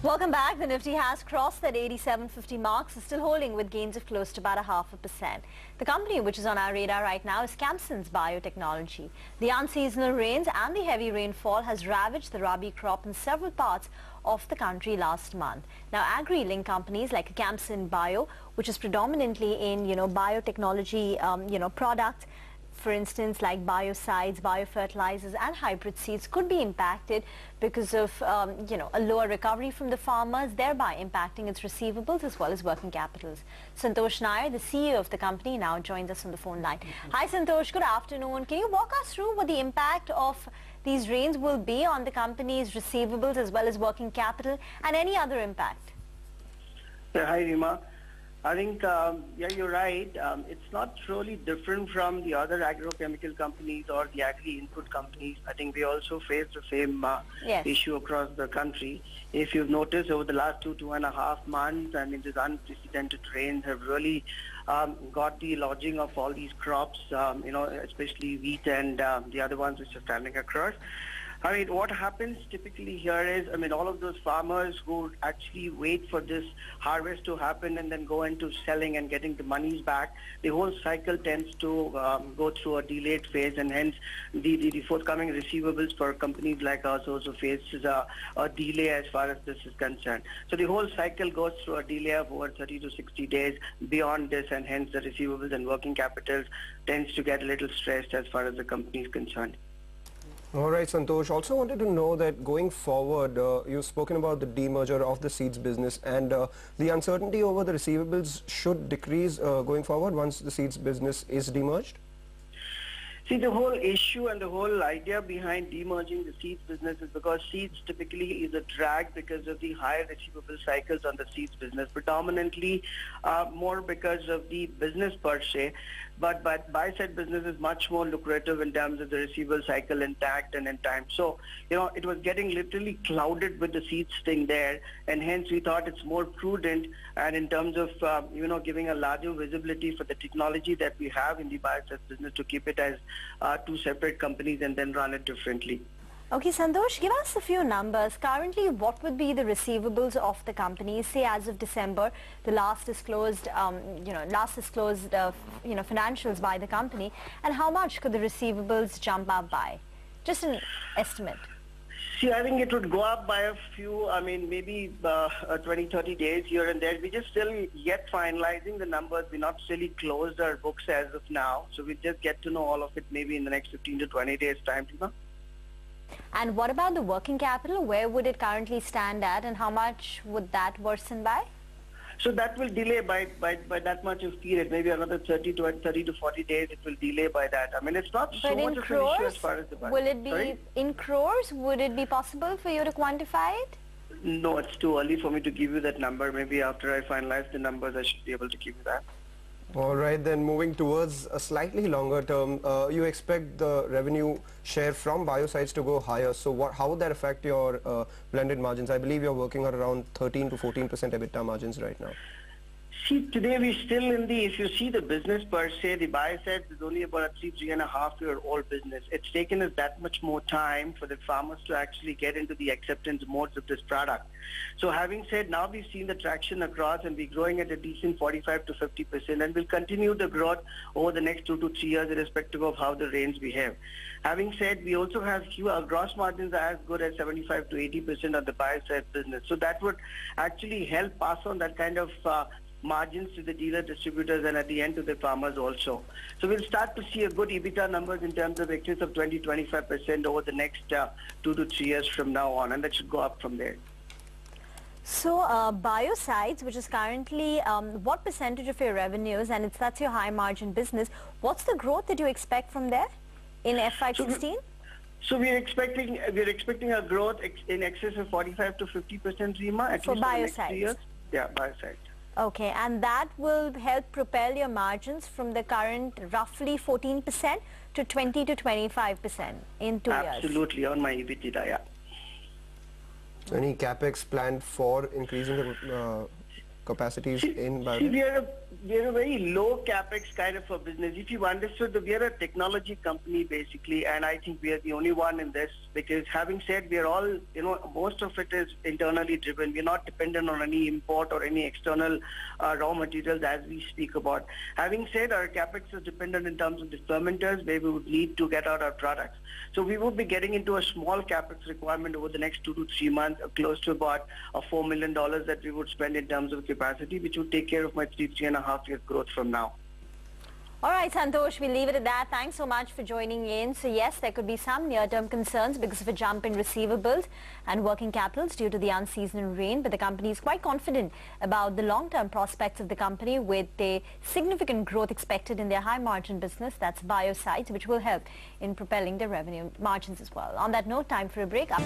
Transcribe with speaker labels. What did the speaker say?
Speaker 1: Welcome back. The Nifty has crossed that 8750 mark, so still holding with gains of close to about 0.5%. The company which is on our radar right now is Camson's biotechnology. The unseasonal rains and the heavy rainfall has ravaged the rabi crop in several parts of the country last month. Now, agri-linked companies like Camson Bio, which is predominantly in, biotechnology, products, for instance, like biocides, biofertilizers and hybrid seeds could be impacted because of, a lower recovery from the farmers, thereby impacting its receivables as well as working capitals. Santosh Nair, the CEO of the company, now joins us on the phone line. Hi Santosh, good afternoon. Can you walk us through what the impact of these rains will be on the company's receivables as well as working capital and any other impact?
Speaker 2: Yeah, hi Rima. I think, you're right. It's not really different from the other agrochemical companies or the agri-input companies. I think we also face the same issue across the country. If you've noticed over the last 2.5 months, I mean, these unprecedented rains have really got the lodging of all these crops, especially wheat and the other ones which are standing across. I mean, what happens typically here is, all of those farmers who actually wait for this harvest to happen and then go into selling and getting the monies back, the whole cycle tends to go through a delayed phase, and hence the forthcoming receivables for companies like us also faces a delay as far as this is concerned. So the whole cycle goes through a delay of over 30 to 60 days beyond this, and hence the receivables and working capitals tends to get a little stressed as far as the company is concerned.
Speaker 3: All right, Santosh. Also wanted to know that going forward, you've spoken about the demerger of the seeds business, and the uncertainty over the receivables should decrease going forward once the seeds business is demerged?
Speaker 2: See, the whole issue and the whole idea behind demerging the seeds business is because seeds typically is a drag because of the higher receivable cycles on the seeds business, predominantly more because of the business per se. But buy-side business is much more lucrative in terms of the receivable cycle intact and in time. So, it was getting literally clouded with the seeds thing there, and hence we thought it's more prudent, and in terms of, giving a larger visibility for the technology that we have in the buy-side business, to keep it as two separate companies and then run it differently.
Speaker 1: Okay, Santosh, give us a few numbers. Currently, what would be the receivables of the company, say as of December, the last disclosed, financials by the company, and how much could the receivables jump up by? Just an estimate.
Speaker 2: See, I think it would go up by a few, maybe 20, 30 days here and there. We're just still yet finalizing the numbers. We're not really closed our books as of now. So we just get to know all of it maybe in the next 15 to 20 days time.
Speaker 1: And what about the working capital? Where would it currently stand at, and how much would that worsen by?
Speaker 2: So that will delay by that much of period, maybe another 30 to 40 days. It will delay by that. It's not so much of an issue as far as the budget.
Speaker 1: Will it be in crores? Would it be possible for you to quantify it?
Speaker 2: No, it's too early for me to give you that number. Maybe after I finalize the numbers, I should be able to give you that.
Speaker 3: All right, then moving towards a slightly longer term, you expect the revenue share from biocides to go higher. So how would that affect your blended margins? I believe you're working at around 13 to 14% EBITDA margins right now.
Speaker 2: See, today we're still if you see the business per se, the biocides is only about a 3.5-year-old business. It's taken us that much more time for the farmers to actually get into the acceptance modes of this product. So having said, now we've seen the traction across, and we're growing at a decent 45 to 50%, and we'll continue the growth over the next 2 to 3 years irrespective of how the rains behave. Having said, we also have our gross margins are as good as 75 to 80% of the biocide business. So that would actually help pass on that kind of margins to the dealer distributors and at the end to the farmers also. So we'll start to see a good EBITDA numbers in terms of excess of 20-25% over the next 2 to 3 years from now on, and that should go up from there.
Speaker 1: So biocides, which is currently what percentage of your revenues, and that's your high margin business, what's the growth that you expect from there in FY16?
Speaker 2: So we're expecting a growth in excess of 45 to 50%, Rima, at
Speaker 1: for
Speaker 2: least
Speaker 1: biocides.
Speaker 2: for the next 3 years. Yeah, biocides.
Speaker 1: Okay, and that will help propel your margins from the current roughly 14% to 20 to 25% in 2 years.
Speaker 2: Absolutely, on my EBITDA, yeah.
Speaker 3: Any capex planned for increasing the capacities in biocides?
Speaker 2: See, we're a very low capex kind of a business. If you've understood that we are a technology company basically, and I think we are the only one in this, because having said we are all, most of it is internally driven. We're not dependent on any import or any external raw materials as we speak about. Having said, our capex is dependent in terms of the fermenters where we would need to get out our products. So we would be getting into a small capex requirement over the next 2 to 3 months, close to about $4 million that we would spend in terms of capacity, which would take care of my 3.5 year growth from now.
Speaker 1: All right, Santosh, we'll leave it at that. Thanks so much for joining in. So yes, there could be some near-term concerns because of a jump in receivables and working capitals due to the unseasonal rain, but the company is quite confident about the long-term prospects of the company with a significant growth expected in their high-margin business, that's biocides, which will help in propelling their revenue margins as well. On that note, time for a break. Up.